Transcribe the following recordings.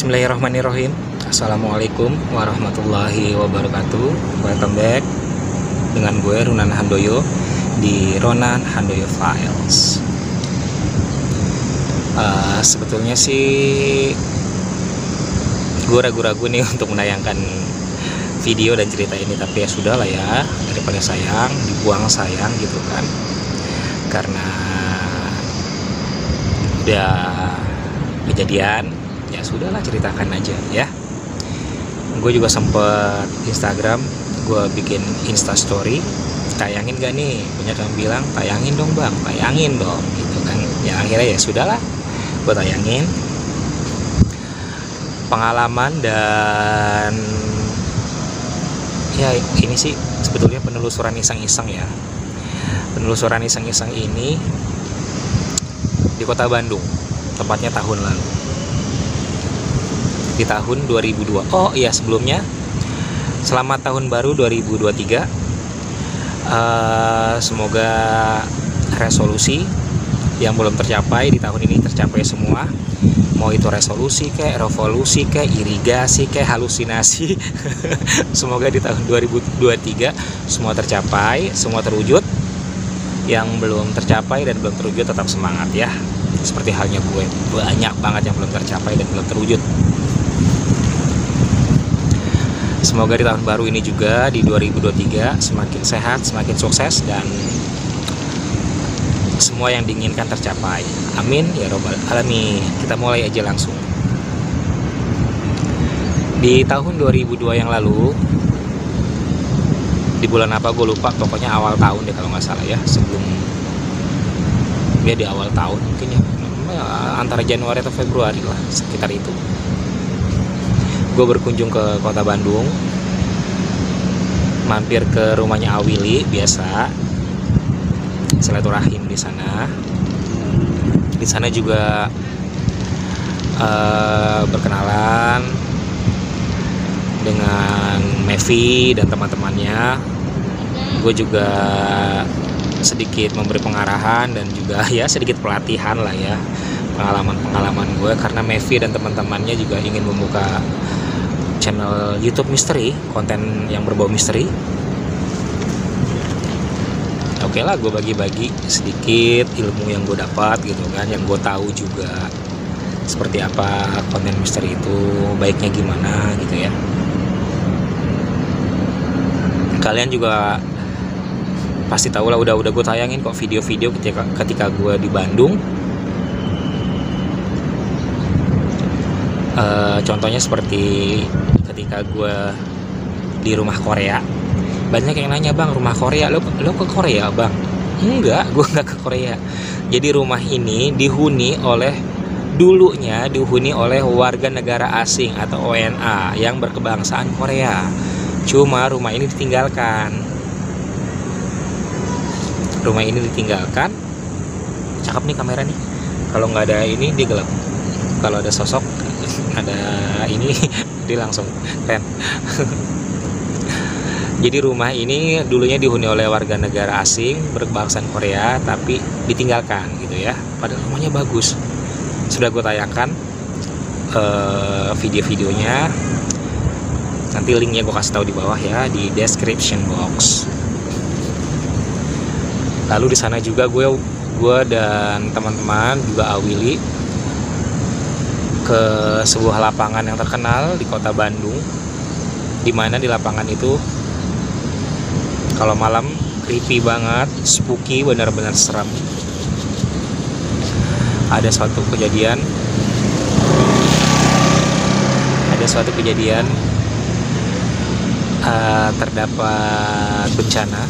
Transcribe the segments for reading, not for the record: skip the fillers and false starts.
Bismillahirrahmanirrahim. Assalamualaikum warahmatullahi wabarakatuh. Welcome back dengan gue Ronan Handoyo di Ronan Handoyo Files. Sebetulnya sih gue ragu-ragu nih untuk menayangkan video dan cerita ini, tapi ya sudah lah ya, daripada sayang dibuang sayang gitu kan, karena udah kejadian. Ya sudahlah, ceritakan aja ya. Gue juga sempet Instagram, gue bikin Insta Story, tayangin gak nih? Banyak yang bilang tayangin dong bang, tayangin dong gitu kan. Ya akhirnya ya sudahlah, gue tayangin pengalaman. Dan ya ini sih sebetulnya penelusuran iseng-iseng ya. Penelusuran iseng-iseng ini di kota Bandung, tepatnya tahun lalu, di tahun 2002. Oh iya, sebelumnya selamat tahun baru 2023. Semoga resolusi yang belum tercapai di tahun ini tercapai semua. Mau itu resolusi kayak revolusi kayak irigasi kayak halusinasi. Semoga di tahun 2023 semua tercapai, semua terwujud. Yang belum tercapai dan belum terwujud tetap semangat ya. Seperti halnya gue, banyak banget yang belum tercapai dan belum terwujud. Semoga di tahun baru ini juga, di 2023, semakin sehat, semakin sukses, dan semua yang diinginkan tercapai. Amin ya robbal alamin. Kita mulai aja langsung. Di tahun 2002 yang lalu, di bulan apa gue lupa, pokoknya awal tahun deh kalau nggak salah ya, sebelum ya di awal tahun mungkin ya, antara Januari atau Februari lah, sekitar itu. Gue berkunjung ke kota Bandung, mampir ke rumahnya Awili, biasa silaturahim di sana. Di sana juga berkenalan dengan Mevi dan teman-temannya. Gue juga sedikit memberi pengarahan dan juga ya sedikit pelatihan lah ya, pengalaman gue, karena Mevi dan teman-temannya juga ingin membuka channel YouTube misteri, konten yang berbau misteri. Oke lah, gue bagi-bagi sedikit ilmu yang gue dapat gitu kan, yang gue tahu juga seperti apa konten misteri itu, baiknya gimana gitu ya. Kalian juga pasti tahu lah, udah gue tayangin kok video-video ketika gue di Bandung. Contohnya seperti ketika gue di rumah Korea. Banyak yang nanya, bang, rumah Korea, lo ke Korea bang? Enggak, gue nggak ke Korea. Jadi rumah ini dulunya dihuni oleh warga negara asing atau WNA yang berkebangsaan Korea. Cuma rumah ini ditinggalkan. Cakep nih kamera nih. Kalau nggak ada ini dia gelap. Kalau ada sosok, ada ini dia langsung keren. Jadi rumah ini dulunya dihuni oleh warga negara asing berkebangsaan Korea, tapi ditinggalkan gitu ya. Padahal rumahnya bagus. Sudah gue tayangkan video-videonya. Nanti linknya gue kasih tahu di bawah ya, di description box. Lalu di sana juga gue dan teman-teman juga Awili ke sebuah lapangan yang terkenal di kota Bandung, dimana di lapangan itu kalau malam creepy banget, spooky, benar-benar seram. Ada suatu kejadian terdapat bencana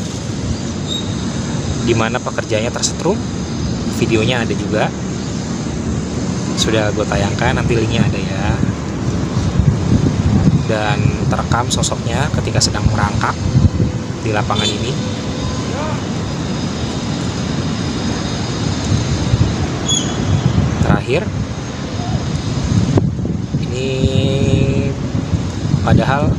di mana pekerjanya tersetrum. Videonya ada juga, sudah gue tayangkan, nanti linknya ada ya. Dan terekam sosoknya ketika sedang merangkak di lapangan ini. Terakhir, ini padahal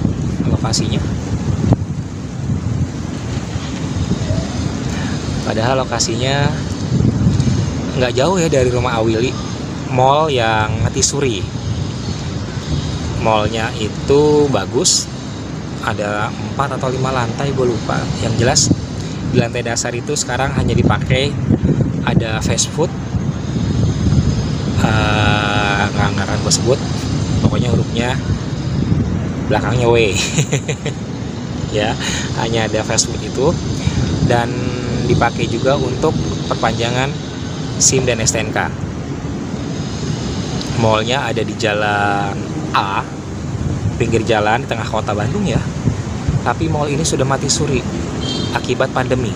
lokasinya nggak jauh ya dari rumah Awili, mall yang Tisuri. Mallnya itu bagus, ada 4 atau 5 lantai gue lupa. Yang jelas di lantai dasar itu sekarang hanya dipakai ada fast food, nggak akan gue sebut, pokoknya hurufnya belakangnya W. Ya, hanya ada fast food itu, dan dipakai juga untuk perpanjangan SIM dan STNK. Mallnya ada di Jalan A, pinggir jalan di tengah kota Bandung ya. Tapi mall ini sudah mati suri akibat pandemi.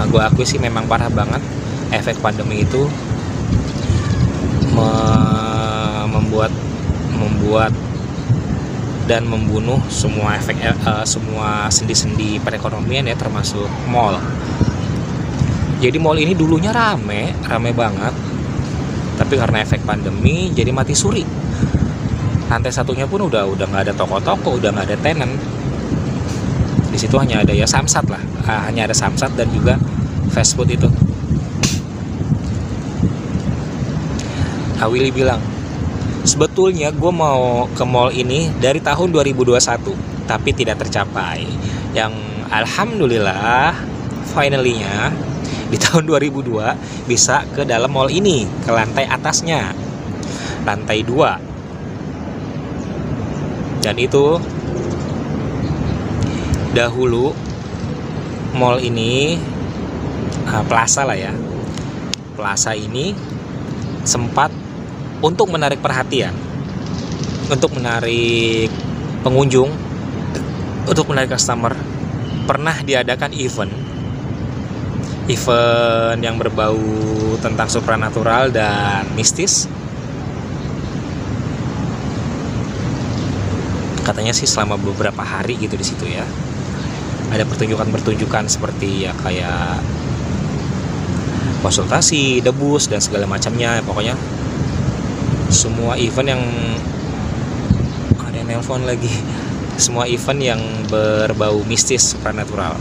Gue akui sih memang parah banget efek pandemi itu, membuat dan membunuh semua semua sendi-sendi perekonomian ya, termasuk mall. Jadi mall ini dulunya rame banget, tapi karena efek pandemi jadi mati suri. Lantai satunya pun udah nggak ada toko-toko, udah nggak ada tenan. Di situ hanya ada ya samsat lah, hanya ada samsat dan juga fast food itu. Willy bilang, sebetulnya gue mau ke mall ini dari tahun 2021, tapi tidak tercapai. Yang alhamdulillah finally-nya di tahun 2002 bisa ke dalam mall ini, ke lantai atasnya, lantai 2. Dan itu dahulu mall ini, plaza lah ya, plaza ini sempat untuk menarik perhatian, untuk menarik pengunjung, untuk menarik customer, pernah diadakan event yang berbau tentang supranatural dan mistis. Katanya sih selama beberapa hari gitu di situ ya. Ada pertunjukan seperti ya kayak konsultasi, debus dan segala macamnya. Pokoknya semua event yang ada yang nelpon lagi. Semua event yang berbau mistis, supernatural.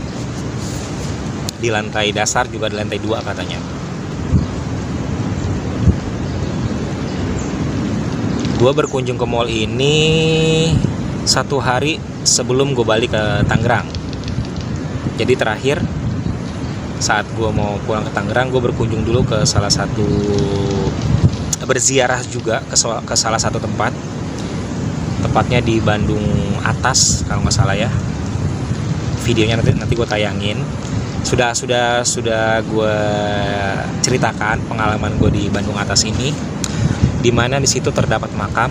Di lantai dasar juga di lantai 2 katanya. Gue berkunjung ke mall ini 1 hari sebelum gue balik ke Tangerang. Jadi terakhir saat gue mau pulang ke Tangerang, gue berkunjung dulu ke salah satu, berziarah juga ke salah satu tempat, tepatnya di Bandung Atas kalau nggak salah ya. Videonya nanti gue tayangin. Sudah gue ceritakan pengalaman gue di Bandung Atas ini, dimana di situ terdapat makam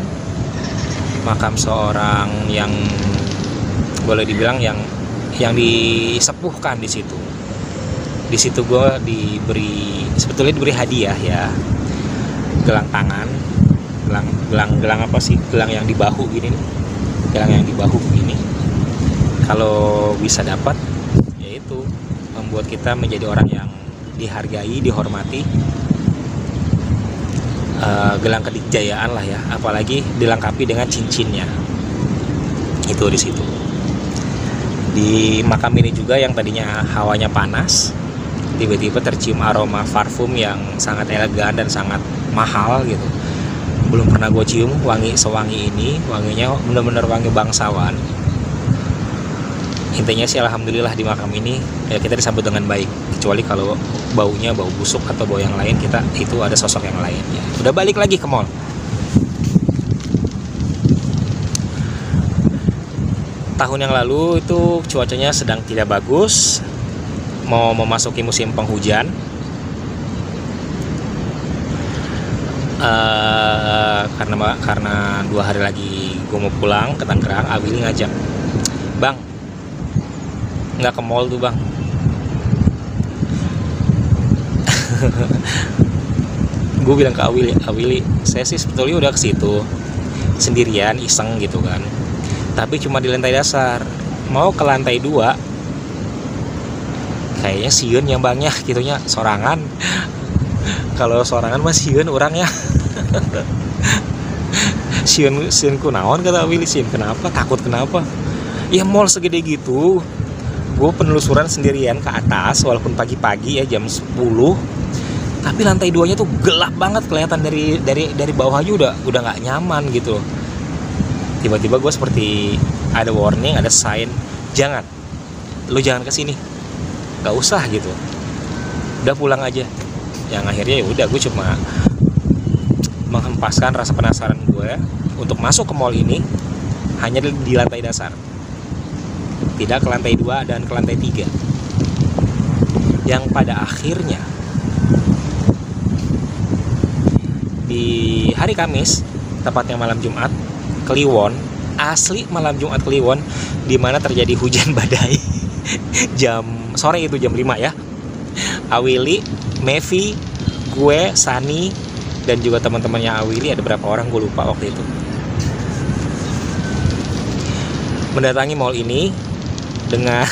seorang yang boleh dibilang yang disepuhkan di situ. Di situ gue sebetulnya diberi hadiah ya, gelang tangan, gelang apa sih, gelang yang di bahu gini nih, gelang yang di bahu begini. Kalau bisa dapat, yaitu membuat kita menjadi orang yang dihargai, dihormati. Gelang kedikjayaan lah ya, apalagi dilengkapi dengan cincinnya. Itu di situ. Di makam ini juga yang tadinya hawanya panas, tiba-tiba tercium aroma parfum yang sangat elegan dan sangat mahal gitu. Belum pernah gue cium wangi sewangi ini. Wanginya benar-benar wangi bangsawan. Intinya sih alhamdulillah di makam ini ya kita disambut dengan baik. Kecuali kalau baunya bau busuk atau bau yang lain, kita itu ada sosok yang lain ya. Udah balik lagi ke mall. Tahun yang lalu itu cuacanya sedang tidak bagus, mau memasuki musim penghujan. Karena 2 hari lagi gue mau pulang ke Tangerang, Willy ngajak, "Bang, nggak ke mall tuh bang." Gue bilang ke Willy, saya sih sebetulnya udah ke situ sendirian, iseng gitu kan, tapi cuma di lantai dasar. Mau ke lantai 2 kayaknya sieun yang bangnya gitunya, sorangan. Kalau sorangan mah sieun orangnya. Sieun kunaon kata Willy, sieun kenapa, takut kenapa? Ya mall segede gitu. Gue penelusuran sendirian ke atas walaupun pagi-pagi ya, jam 10. Tapi lantai 2-nya tuh gelap banget, kelihatan dari bawahnya udah nggak nyaman gitu. Tiba-tiba gue seperti ada warning, ada sign, lu jangan kesini, nggak usah gitu, udah pulang aja. Yang akhirnya ya udah, gue cuma menghempaskan rasa penasaran gue untuk masuk ke mall ini hanya di lantai dasar, tidak ke lantai 2 dan ke lantai 3, yang pada akhirnya di hari Kamis, tepatnya malam Jumat Kliwon, asli malam Jumat Kliwon, di mana terjadi hujan badai jam sore itu, jam 5 ya. Awili, Mevi, gue, Sani, dan juga teman-temannya Awili, ada berapa orang gue lupa waktu itu, mendatangi mall ini dengan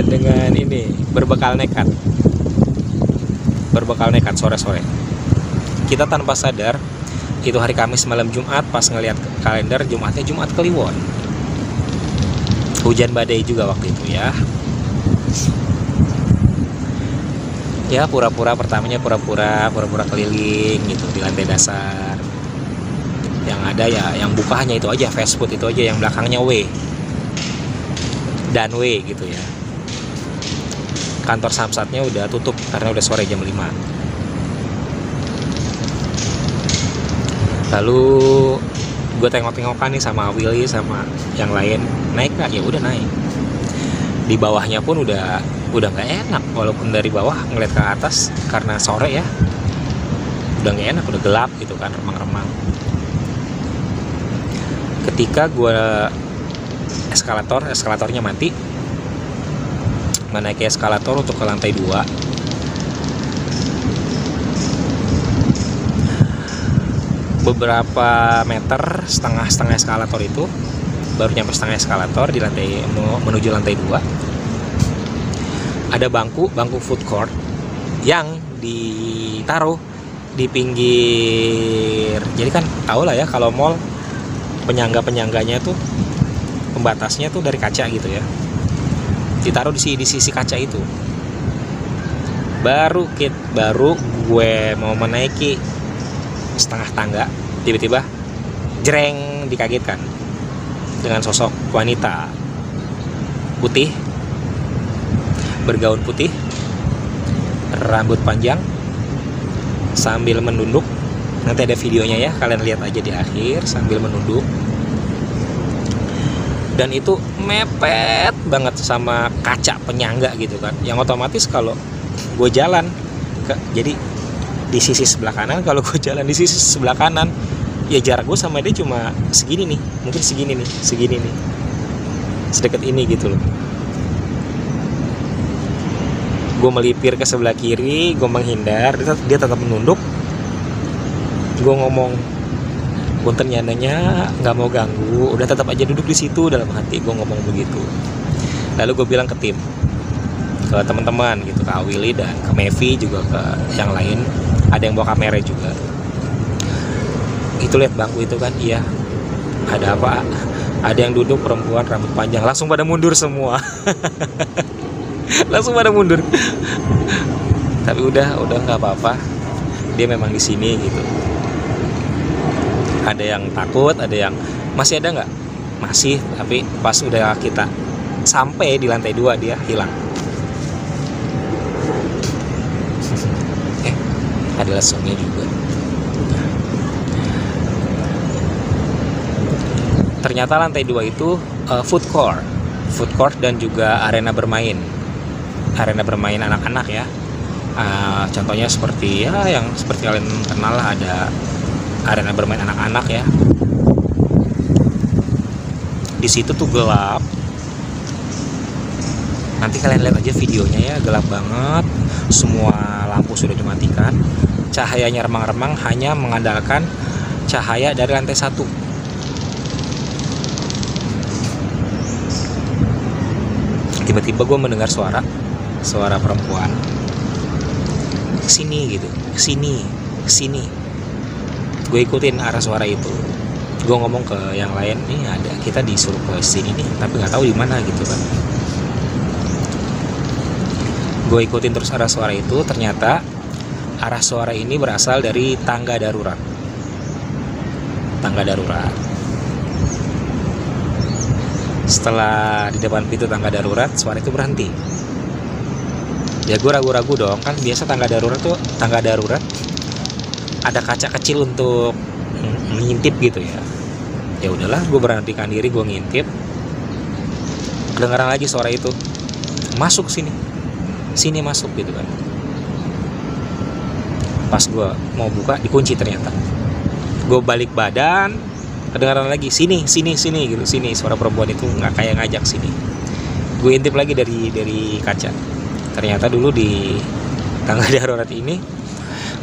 dengan ini berbekal nekat sore-sore. Kita tanpa sadar itu hari Kamis malam Jumat, pas ngelihat kalender Jumatnya Jumat Kliwon. Hujan badai juga waktu itu ya. Ya pura-pura keliling gitu di lantai dasar. Yang ada ya yang buka hanya itu aja, fast food itu aja, yang belakangnya W dan W gitu ya. Kantor Samsatnya udah tutup karena udah sore jam 5. Lalu gue tengok-tengokan nih sama Willy sama yang lain, naik nggak? Ya udah naik. Di bawahnya pun udah nggak enak, walaupun dari bawah ngeliat ke atas karena sore ya, udah nggak enak, udah gelap gitu kan, remang-remang. Ketika gue eskalatornya mati, menaiki eskalator untuk ke lantai 2. Beberapa meter, setengah eskalator itu, baru nyampe setengah eskalator di lantai menuju lantai 2, ada bangku food court yang ditaruh di pinggir. Jadi kan tau lah ya kalau mall penyangganya tuh, pembatasnya tuh dari kaca gitu ya, ditaruh di sisi kaca itu. Baru gue mau menaiki setengah tangga, tiba-tiba jreng, dikagetkan dengan sosok wanita putih, bergaun putih, rambut panjang, sambil menunduk. Nanti ada videonya ya, kalian lihat aja di akhir, sambil menunduk. Dan itu mepet banget sama kaca penyangga gitu kan, yang otomatis kalau gue jalan jadi di sisi sebelah kanan, kalau gue jalan di sisi sebelah kanan, ya jarak gue sama dia cuma segini nih, mungkin segini nih, sedekat ini gitu loh. Gue melipir ke sebelah kiri, gue menghindar, dia tetap menunduk. Gue ngomong, punten nyandanya, nggak mau ganggu, udah tetap aja duduk di situ, dalam hati gue ngomong begitu. Lalu gue bilang ke tim, ke teman-teman gitu, ke Awili dan ke Mevi, juga ke yang lain, ada yang bawa kamera juga. Itu lihat bangku itu kan, iya, ada apa? Ada yang duduk, perempuan rambut panjang, langsung pada mundur semua. Langsung pada mundur. Tapi udah nggak apa-apa, dia memang di sini gitu. Ada yang takut, ada yang masih ada nggak? Masih, tapi pas udah kita sampai di lantai 2 dia hilang. Ada lesungnya juga. Ternyata lantai 2 itu food court dan juga arena bermain anak-anak ya. Contohnya seperti ya, yang seperti kalian kenal lah, ada arena bermain anak-anak ya. Di situ tuh gelap. Nanti kalian lihat aja videonya ya, gelap banget. Semua lampu sudah dimatikan. Cahayanya remang-remang, hanya mengandalkan cahaya dari lantai 1. Tiba-tiba gue mendengar suara perempuan, kesini gitu, kesini. Gue ikutin arah suara itu. Gue ngomong ke yang lain, nih ada, kita disuruh ke sini nih, tapi nggak tahu di mana gitu kan. Gue ikutin terus arah suara itu, ternyata arah suara ini berasal dari tangga darurat. Tangga darurat. Setelah di depan pintu tangga darurat, suara itu berhenti. Ya gue ragu-ragu dong, kan biasa tangga darurat ada kaca kecil untuk ngintip gitu ya. Ya udahlah, gue berhentikan diri, gue ngintip. Kedengaran lagi suara itu, masuk sini masuk gitu kan. Pas gue mau buka, dikunci ternyata. Gue balik badan, kedengaran lagi sini gitu, sini. Suara perempuan itu nggak kayak ngajak sini. Gue intip lagi dari kaca. Ternyata dulu di tangga darurat ini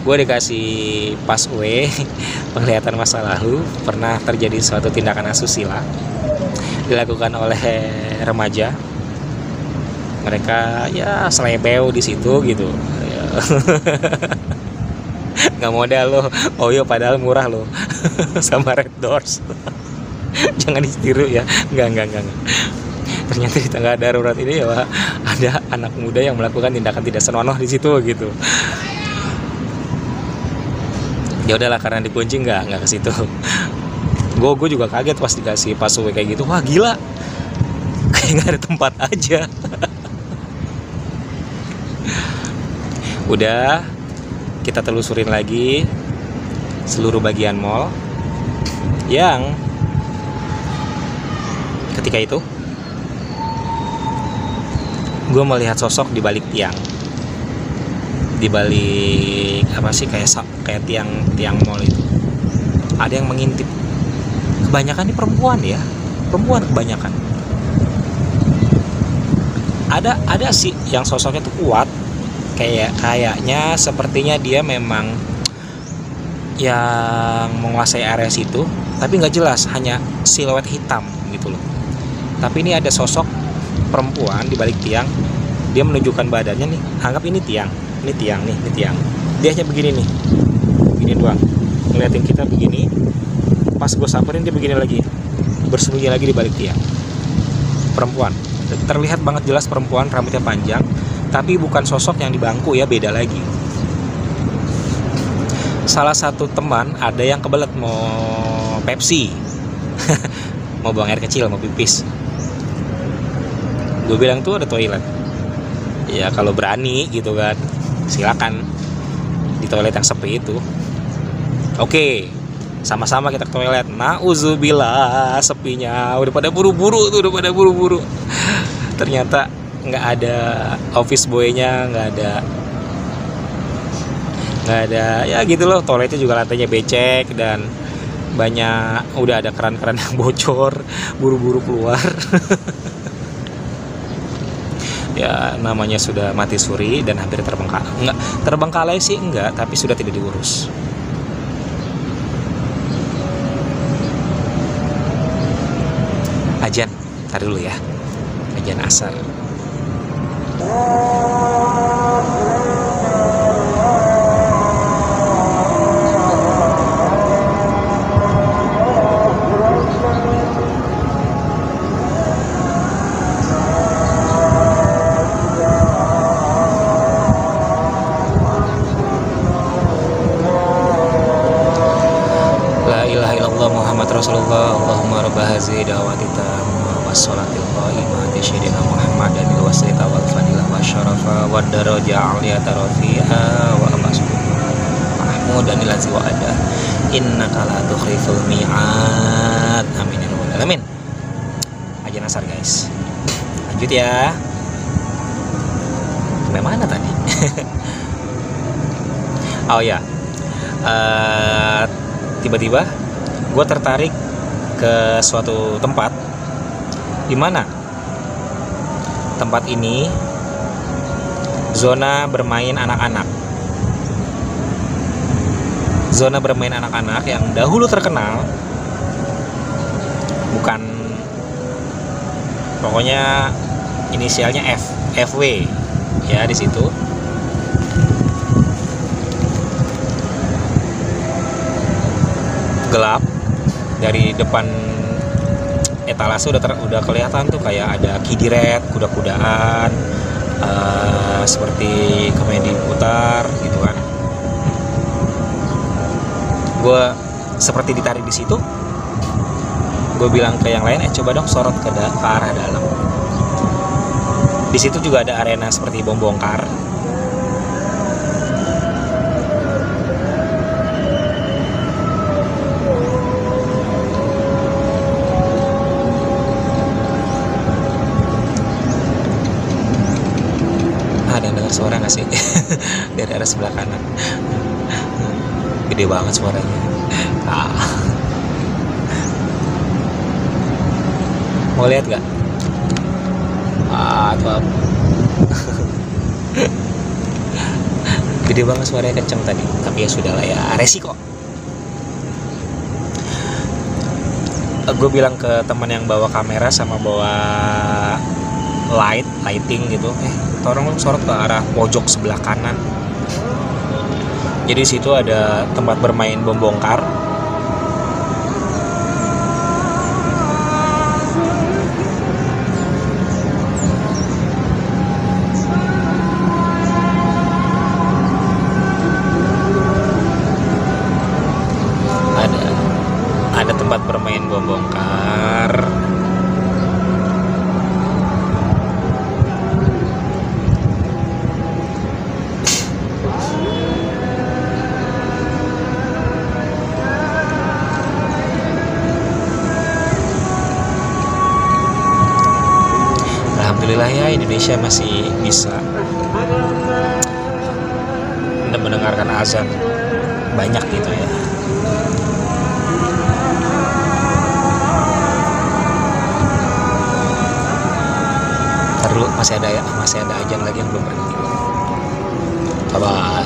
gue dikasih passway penglihatan masa lalu, pernah terjadi suatu tindakan asusila dilakukan oleh remaja. Mereka ya selebeu di situ gitu. Nggak modal loh, Oyo padahal murah loh sama Red Doors. Jangan ditiru ya, enggak. Ternyata di tangga darurat ini ya ada anak muda yang melakukan tindakan tidak senonoh di situ gitu. Ya udahlah, karena dikunci nggak ke situ. Gue juga kaget pas dikasih password kayak gitu. Wah gila, kayak nggak ada tempat aja. Udah, kita telusurin lagi seluruh bagian mall yang ketika itu gue melihat sosok di balik tiang, di balik apa sih, kayak tiang mall itu ada yang mengintip. Kebanyakan ini perempuan kebanyakan. Ada sih yang sosoknya tuh kuat, kayaknya sepertinya dia memang yang menguasai area situ, tapi nggak jelas, hanya siluet hitam gitu loh. Tapi ini ada sosok perempuan di balik tiang, dia menunjukkan badannya nih, anggap ini tiang. Dia hanya begini doang, ngeliatin kita begini. Pas gue samperin dia begini lagi, bersembunyi lagi di balik tiang. Perempuan, terlihat banget jelas perempuan, rambutnya panjang, tapi bukan sosok yang di bangku ya, beda lagi. Salah satu teman ada yang kebelet mau Pepsi, mau buang air kecil, mau pipis. Gue bilang tuh ada toilet. Ya kalau berani gitu kan, silakan di toilet yang sepi itu. Oke, sama-sama kita ke toilet. Nauzubillah, sepinya. Udah pada buru-buru. Ternyata nggak ada office boy-nya, nggak ada ya gitu loh. Toiletnya juga lantainya becek dan banyak, udah ada keran-keran yang bocor, buru-buru keluar. Ya namanya sudah mati suri dan hampir terbengkalai. Enggak, terbengkalai sih enggak, tapi sudah tidak diurus. Ajan, tar dulu ya. Ajan asar. Rasulullah, Allahumma rabba hazihi da'wati tammah wassalatil qa'imati sayyidina Muhammadan wasilata wal fadilah wasyarafa wad darajah aliyata rafi'a wa mahmudan ilazi wa ada innaka la tukhliful mi'ad. Amin ya rabbal alamin. Ajan asar guys, lanjut ya. Sampai mana tadi? Oh ya, tiba-tiba gue tertarik ke suatu tempat di mana tempat ini zona bermain anak-anak. Zona bermain anak-anak yang dahulu terkenal, bukan, pokoknya inisialnya FW ya di situ. Gelap. Dari depan etalase udah kelihatan tuh kayak ada kidiret, kuda-kudaan, seperti komedi putar gitu kan. Gue seperti ditarik di situ. Gue bilang ke yang lain, coba dong sorot ke arah dalam. Di situ juga ada arena seperti bom bongkar. Ada dengar suara nggak sih? Dari arah sebelah kanan. Gede banget suaranya. Mau lihat nggak? Tuh apa? Gede banget suaranya, kenceng tadi. Tapi ya sudah lah ya, resiko. Gue bilang ke teman yang bawa kamera sama bawa lighting gitu, tolong lu sorot ke arah pojok sebelah kanan. Jadi situ ada tempat bermain bom bongkar. Ada tempat bermain bom bongkar. Alhamdulillah ya, Indonesia masih bisa mendengarkan azan banyak gitu ya. Ntar dulu, masih ada azan lagi yang belum berhenti. Kabar.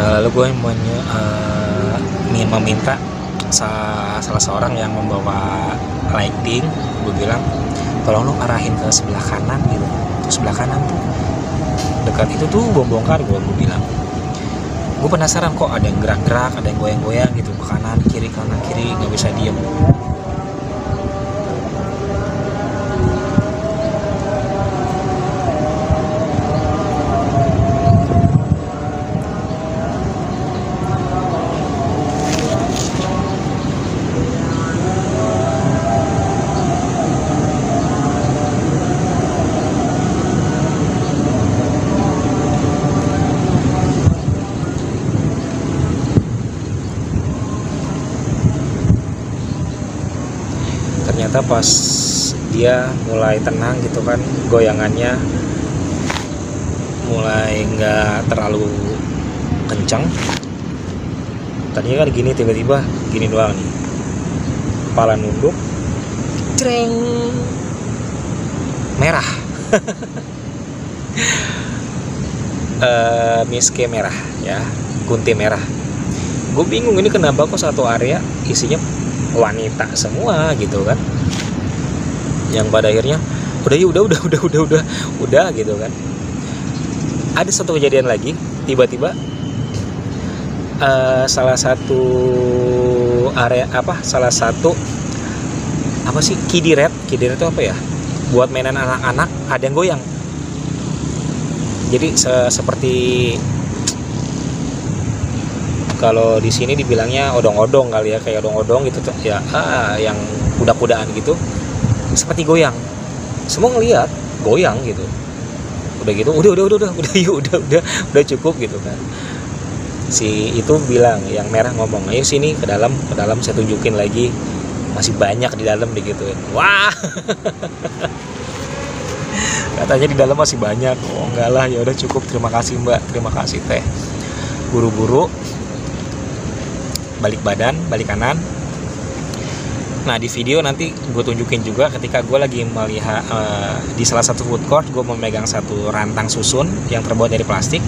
Lalu gue ingin meminta salah seorang yang membawa lighting. Gue bilang, tolong lo arahin ke sebelah kanan gitu. Sebelah kanan tuh dekat itu tuh bom bongkar. Gue bilang, gue penasaran kok ada yang gerak-gerak, ada yang goyang-goyang gitu, ke kanan kiri nggak bisa diem. Ternyata pas dia mulai tenang gitu kan, goyangannya mulai nggak terlalu kencang. Tadinya kan gini, tiba-tiba gini doang nih, kepala nunduk, cereng, merah. Miske merah ya, kunti merah. Gue bingung ini kenapa kok satu area isinya wanita semua gitu kan, yang pada akhirnya udah gitu kan. Ada satu kejadian lagi, tiba-tiba salah satu kidiret itu apa ya, buat mainan anak-anak, ada yang goyang. Jadi seperti kalau di sini dibilangnya odong-odong kali ya, kayak odong-odong gitu tuh ya, yang kuda-kudaan gitu, seperti goyang. Semua ngelihat goyang gitu. Udah gitu, udah cukup gitu kan. Si itu bilang, yang merah ngomong, ayo sini ke dalam, saya tunjukin lagi, masih banyak di dalam digituin. Wah. Katanya di dalam masih banyak. Oh enggak lah, ya udah cukup, terima kasih mbak, terima kasih teh. Buru-buru balik badan, balik kanan. Nah di video nanti gue tunjukin juga ketika gue lagi melihat di salah satu food court, gue memegang satu rantang susun yang terbuat dari plastik.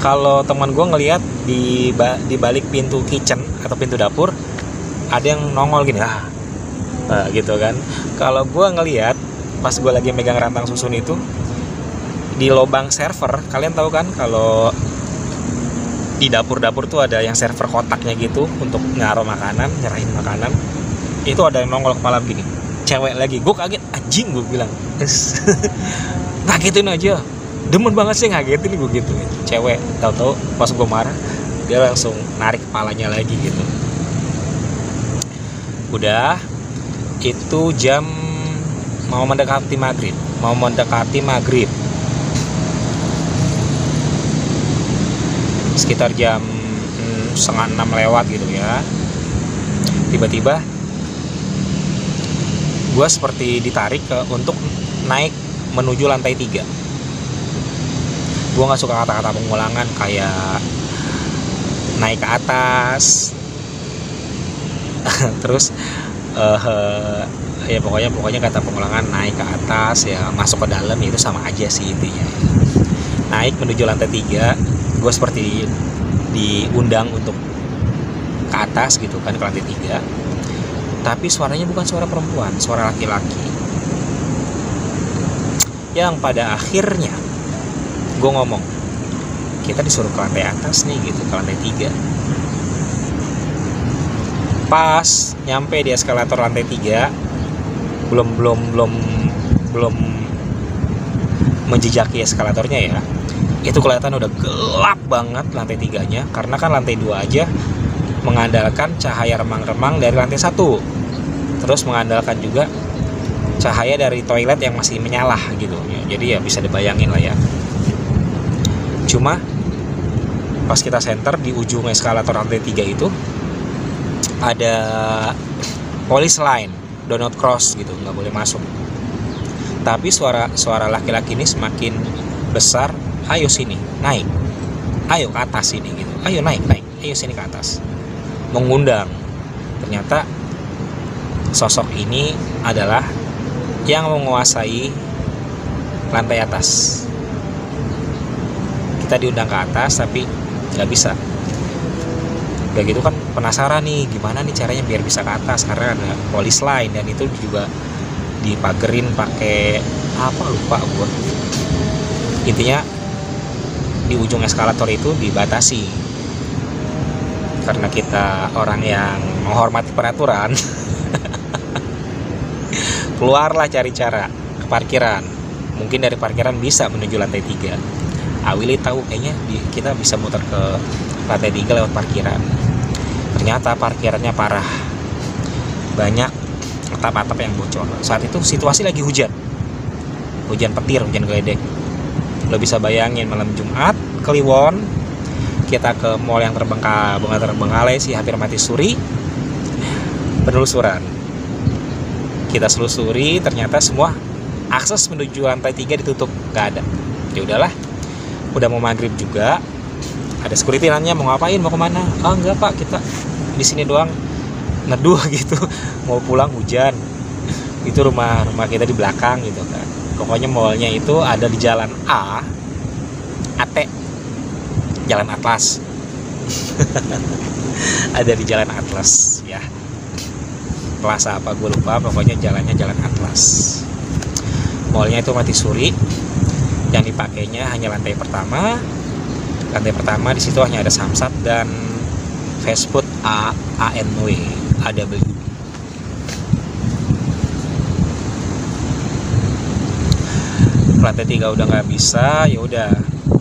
Kalau teman gue ngelihat di balik pintu kitchen atau pintu dapur ada yang nongol gini gitu kan. Kalau gue ngelihat pas gue lagi megang rantang susun itu di lubang server, kalian tahu kan kalau di dapur-dapur tuh ada yang server kotaknya gitu untuk ngaruh makanan, nyerahin makanan. Itu ada yang nongol kepala begini, cewek lagi. Gue kaget, anjing, gue bilang ngagetin aja, demen banget sih ngagetin gue gitu. Cewek, tahu-tahu pas gue marah dia langsung narik kepalanya lagi gitu. Udah, itu jam mau mendekati maghrib, sekitar jam 5:30 lewat gitu ya. Tiba-tiba gue seperti ditarik untuk naik menuju lantai 3. Gue gak suka kata-kata pengulangan kayak naik ke atas terus ya pokoknya kata pengulangan naik ke atas ya masuk ke dalam, itu sama aja sih intinya. Naik menuju lantai 3, gue seperti diundang untuk ke atas gitu kan, ke lantai 3. Tapi suaranya bukan suara perempuan, suara laki-laki. Yang pada akhirnya gue ngomong, kita disuruh ke lantai atas nih gitu, ke lantai 3. Pas nyampe di eskalator lantai 3, belum menjejaki eskalatornya ya, itu kelihatan udah gelap banget lantai 3-nya, karena kan lantai 2 aja mengandalkan cahaya remang-remang dari lantai 1, terus mengandalkan juga cahaya dari toilet yang masih menyala gitu. Jadi ya bisa dibayangin lah ya. Cuma pas kita senter di ujung eskalator lantai 3 itu ada police line, do not cross gitu, nggak boleh masuk. Tapi suara laki-laki ini semakin besar, ayo sini, naik, ayo ke atas sini gitu, ayo naik, ayo sini ke atas, mengundang. Ternyata sosok ini adalah yang menguasai lantai atas. Kita diundang ke atas tapi nggak bisa. Udah gitu kan penasaran nih, gimana nih caranya biar bisa ke atas, karena ada police line dan itu juga dipagerin pakai apa lupa gue. Intinya di ujung eskalator itu dibatasi. Karena kita orang yang menghormati peraturan, keluarlah cari cara ke parkiran. Mungkin dari parkiran bisa menuju lantai 3. Willy tahu kayaknya kita bisa muter ke lantai 3 lewat parkiran. Ternyata parkirannya parah, banyak atap-atap yang bocor. Saat itu situasi lagi hujan petir, hujan geledek. Lo bisa bayangin malam Jumat Kliwon, kita ke mall yang terbengkalai sih, hampir mati suri. Penelusuran, kita selusuri, ternyata semua akses menuju lantai 3 ditutup, gak ada. Ya udahlah, udah mau maghrib juga, ada security nanya mau ngapain, mau kemana? Enggak pak, kita di sini doang neduh gitu, mau pulang hujan. Itu rumah kita di belakang gitu kan. Pokoknya mallnya itu ada di jalan AT, Jalan Atlas. Ada di Jalan Atlas ya, plaza apa gue lupa, pokoknya jalannya Jalan Atlas. Mallnya itu mati suri, yang dipakainya hanya lantai pertama. Lantai pertama di situ hanya ada Samsat dan fast food ANW, AW. Lantai 3 udah nggak bisa, ya udah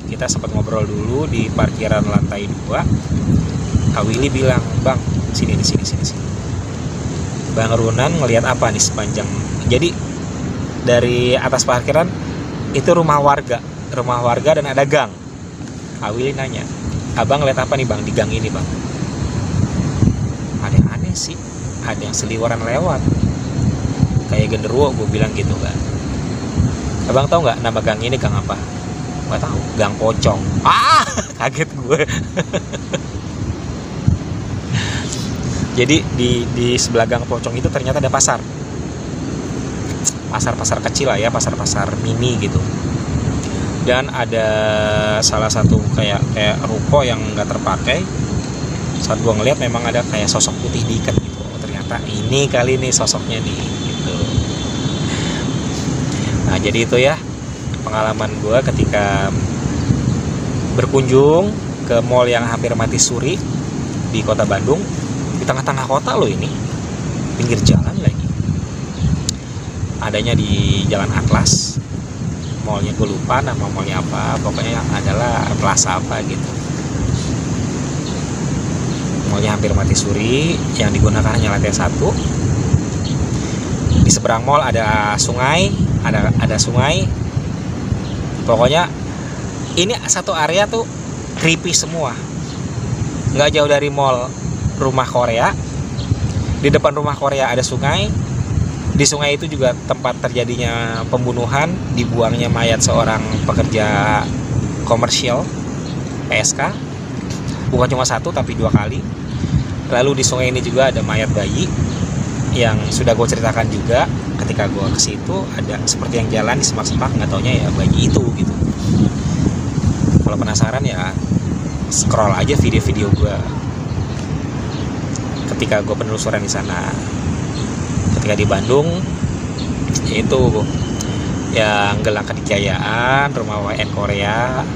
kita sempat ngobrol dulu di parkiran lantai 2. Willy bilang, bang sini. Bang Runan ngelihat apa nih sepanjang, jadi dari atas parkiran itu rumah warga dan ada gang. Willy nanya, abang ngeliat apa nih bang di gang ini bang? Ada yang aneh sih, ada yang seliweran lewat. kayak genderuwo, gue bilang gitu kan. Abang tahu nggak nama gang ini gang apa? Nggak tahu. Gang Pocong. Kaget gue. Jadi di sebelah gang Pocong itu ternyata ada pasar kecil lah ya, pasar mini gitu. Dan ada salah satu kayak ruko yang nggak terpakai. Saat gue ngeliat memang ada kayak sosok putih diikat gitu. Ternyata ini kali nih sosoknya nih gitu. Nah jadi itu ya pengalaman gue ketika berkunjung ke mall yang hampir mati suri di kota Bandung. Di tengah-tengah kota loh ini, pinggir jalan lagi. Adanya di Jalan Atlas. Mallnya gue lupa nama mallnya apa, pokoknya adalah plaza apa gitu. Mallnya hampir mati suri, yang digunakan hanya lantai 1. Di seberang mall ada sungai, ada sungai. Pokoknya ini satu area tuh creepy semua. Nggak jauh dari mall Rumah Korea. Di depan Rumah Korea ada sungai. Di sungai itu juga tempat terjadinya pembunuhan, dibuangnya mayat seorang pekerja komersial PSK. Bukan cuma 1 tapi 2 kali. Lalu di sungai ini juga ada mayat bayi yang sudah gue ceritakan juga. Ketika gue ke situ ada seperti yang jalan di semak-semak, nggak taunya ya bayi itu gitu. Kalau penasaran ya scroll aja video-video gue ketika gue penelusuran di sana. Ketika di Bandung itu yang Gelang Kedikjayaan, Rumah WN Korea.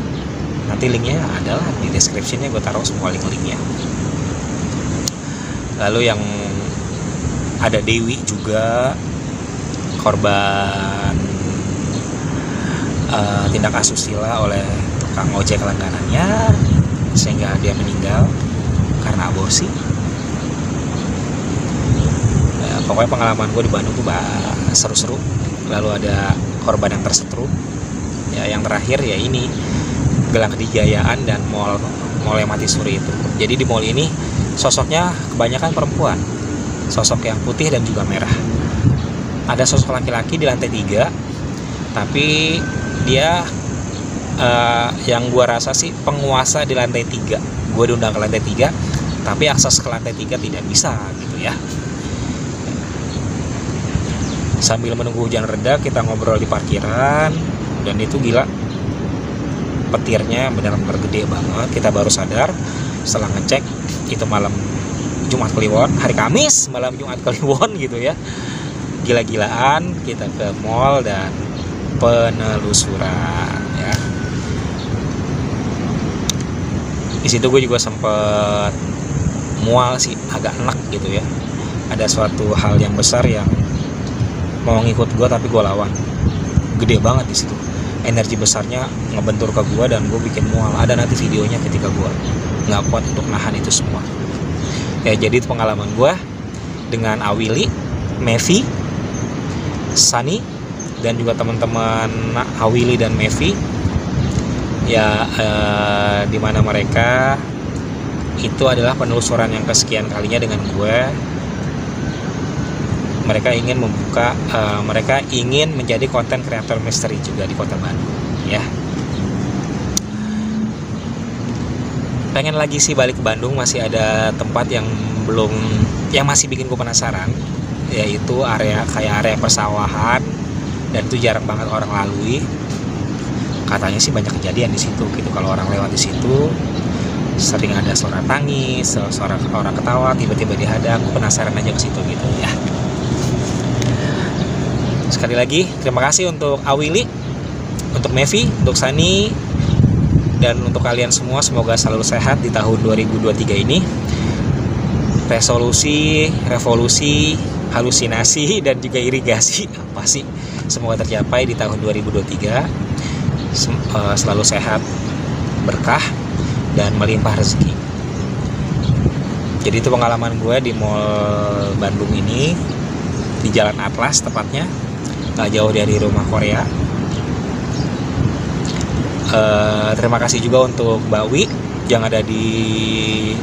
Nanti linknya adalah di descriptionnya, gue taruh semua link-linknya. Lalu yang ada Dewi juga, korban tindak asusila oleh tukang ojek langganannya sehingga dia meninggal karena aborsi. Pokoknya pengalaman gue di Bandung tuh seru-seru. Lalu ada korban yang tersetrum. Ya yang terakhir ya ini Gelang Kedikjayaan dan mall yang mati suri itu. Jadi di mall ini sosoknya kebanyakan perempuan. Sosok yang putih dan juga merah. Ada sosok laki-laki di lantai 3. Tapi dia yang gue rasa sih penguasa di lantai 3. Gue diundang ke lantai 3, tapi akses ke lantai 3 tidak bisa gitu ya. Sambil menunggu hujan reda, kita ngobrol di parkiran. Dan itu gila, petirnya benar-benar gede banget. Kita baru sadar setelah ngecek itu malam Jumat Kliwon, hari Kamis malam Jumat Kliwon gitu ya. Gila-gilaan kita ke mall dan penelusuran ya. Di situ gue juga sempet mual sih, agak enak gitu ya. Ada suatu hal yang besar yang mau ngikut gue tapi gue lawan. Gede banget di situ. Energi besarnya ngebentur ke gue dan gue bikin mual. Ada nanti videonya ketika gue nggak kuat untuk nahan itu semua. Ya jadi itu pengalaman gue dengan Awili, Mevi, Sunny dan juga teman-teman Awili dan Mevi. Ya dimana mereka itu adalah penelusuran yang kesekian kalinya dengan gue. Mereka ingin membuka, mereka ingin menjadi konten kreator misteri juga di kota Bandung ya. Pengen lagi sih balik ke Bandung, masih ada tempat yang masih bikin gue penasaran, yaitu area persawahan, dan itu jarang banget orang lalui. Katanya sih banyak kejadian di situ gitu. Kalau orang lewat di situ sering ada suara tangis, suara orang ketawa tiba-tiba dihadang. Gue penasaran aja ke situ gitu ya. Sekali lagi terima kasih untuk Awili, untuk Mevi, untuk Sani, dan untuk kalian semua. Semoga selalu sehat di tahun 2023 ini. Resolusi, revolusi, halusinasi, dan juga irigasi apa sih, semoga tercapai di tahun 2023. Selalu sehat, berkah, dan melimpah rezeki. Jadi itu pengalaman gue di Mall Bandung ini, di Jalan Atlas tepatnya, gak jauh dari Rumah Korea. Terima kasih juga untuk Mbak Wi yang ada di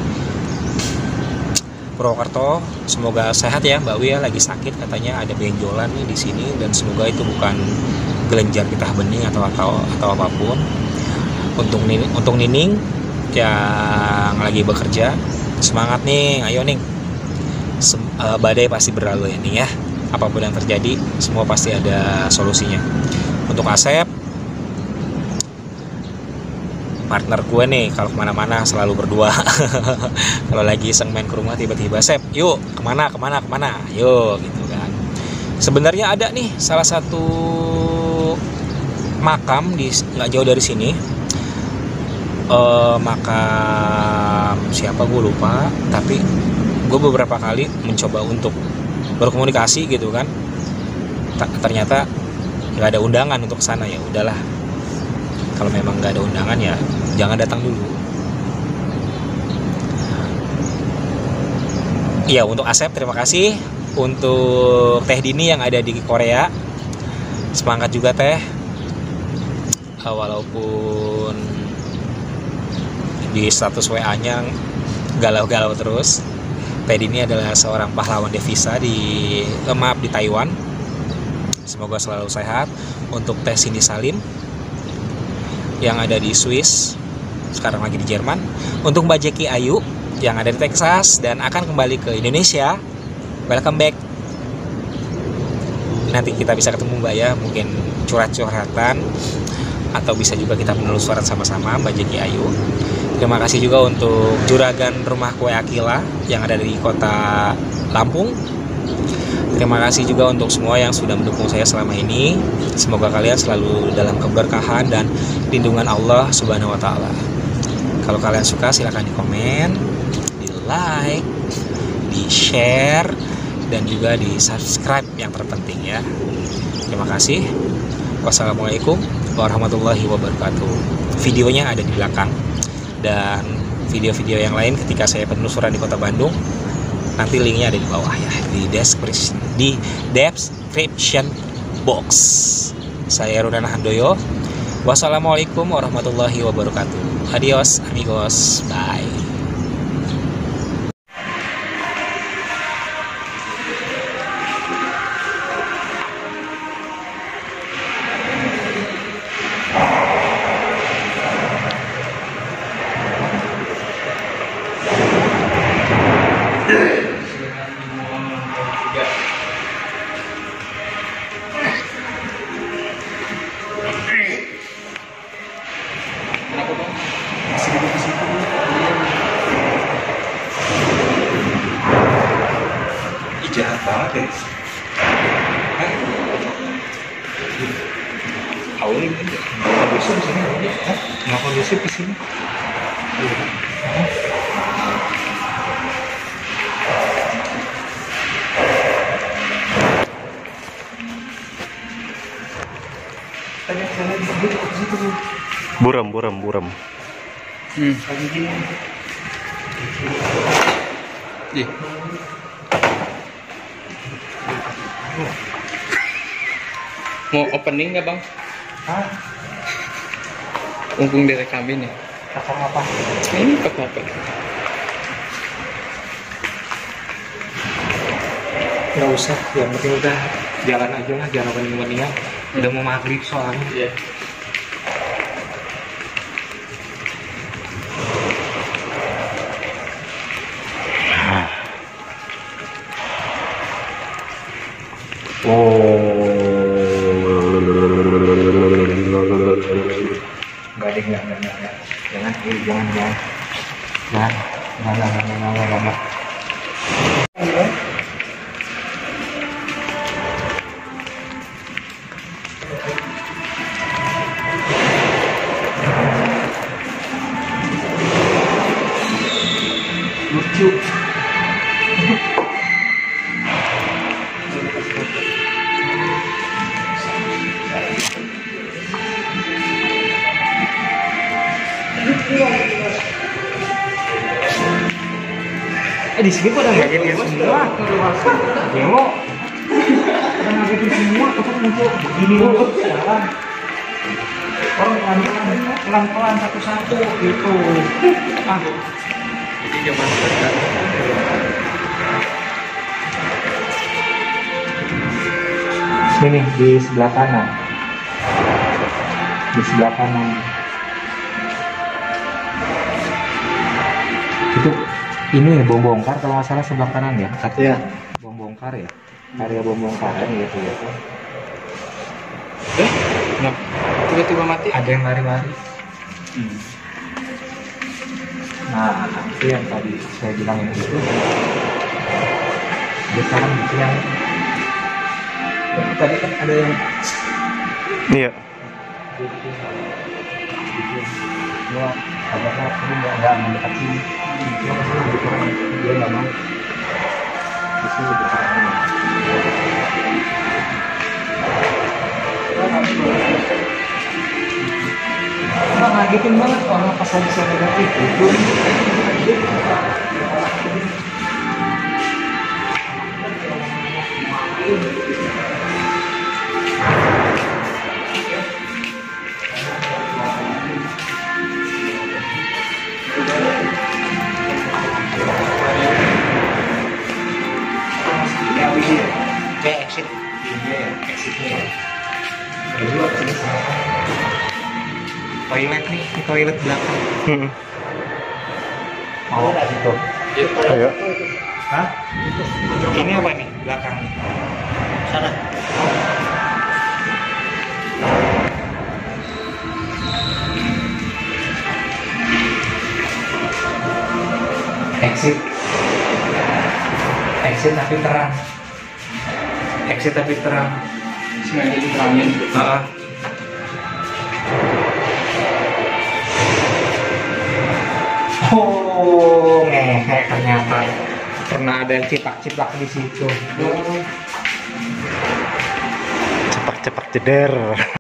Purwokerto. Semoga sehat ya Mbak Wi ya, lagi sakit katanya, ada benjolan nih di sini, dan semoga itu bukan kelenjar getah bening atau apapun. Untuk Nining yang lagi bekerja, semangat nih, ayo Ning. Badai pasti berlalu ya Ning ya. Apapun yang terjadi, semua pasti ada solusinya. Untuk Asep, partner gue nih, kalau kemana-mana selalu berdua. Kalau lagi iseng main ke rumah, tiba-tiba Sep, yuk kemana, yuk gitu kan. Sebenarnya ada nih salah satu makam nggak jauh dari sini. Makam siapa gue lupa, tapi gue beberapa kali mencoba untuk berkomunikasi gitu kan. Ternyata nggak ada undangan untuk sana. Ya udahlah, kalau memang nggak ada undangan ya jangan datang dulu. Iya, untuk Asep terima kasih. Untuk Teh Dini yang ada di Korea, semangat juga Teh. Walaupun di status WA-nya galau-galau terus, Teh Dini adalah seorang pahlawan devisa di Taiwan. Semoga selalu sehat. Untuk Teh Cindy Salim yang ada di Swiss, sekarang lagi di Jerman. Untuk Mbak Jeki Ayu yang ada di Texas dan akan kembali ke Indonesia, welcome back. Nanti kita bisa ketemu Mbak ya, mungkin curhat-curhatan, atau bisa juga kita penelusuran sama-sama Mbak Jeki Ayu. Terima kasih juga untuk Juragan Rumah Kue Akila yang ada di kota Lampung. Terima kasih juga untuk semua yang sudah mendukung saya selama ini. Semoga kalian selalu dalam keberkahan dan lindungan Allah Subhanahu wa Ta'ala. Kalau kalian suka, silahkan di komen, di like, di share, dan juga di subscribe yang terpenting ya. Terima kasih. Wassalamualaikum warahmatullahi wabarakatuh. Videonya ada di belakang, dan video-video yang lain ketika saya penelusuran di kota Bandung, nanti linknya ada di bawah ya, di description box. Saya Rudan Handoyo. Wassalamualaikum warahmatullahi wabarakatuh. Adios amigos, bye. Jahat banget ya. Awalnya ini nggak kondusif di sini, nggak kondusif di sini. Buram. Lagi gini. Ih. Mau opening nggak bang? Hah? Mumpung direkamin ya. Kakak apa? Ini apa? Nggak usah, yang penting udah jalan aja lah, jangan opening-openingan. Udah mau maghrib soalnya. Iya. Enggak deh, enggak. Jangan. Lucu. Di sini kok udah ngagetin semua. Demo. Udah ngagetin semua, kok muncul begini dulu jalan. Orang pelan-pelan satu-satu gitu. Jadi zaman sekarang Ini nih di sebelah kanan. Di sebelah kanan. Itu ini bom bongkar kalau nggak salah sebelah kanan ya. Iya. Bom bongkar ya. Area bom bongkaran gitu ya. Nah, tiba-tiba mati. Ada yang lari-lari. Nah, itu yang tadi saya bilang yang itu. Dia sekarang yang tadi kan ada yang Iya. gua agaknya ini nggak mendekat sini. Dia masih lebih kurang, dia nggak mau. Di sini lebih kurang. Nah, ngagetin banget orang pas lagi saya negatif itu. Kayak exit. Exitnya. Kedua sini sama. Toilet nih, ini toilet belakang. Mau nggak situ? Ayo. Hah? Ini apa nih belakang? Sana. Exit. Exit tapi terang. Exit tapi terang. Sengaja diterangin. Oh, ngehe ternyata. Pernah ada yang cipak-cipak di situ. Cepak-cepak jeder.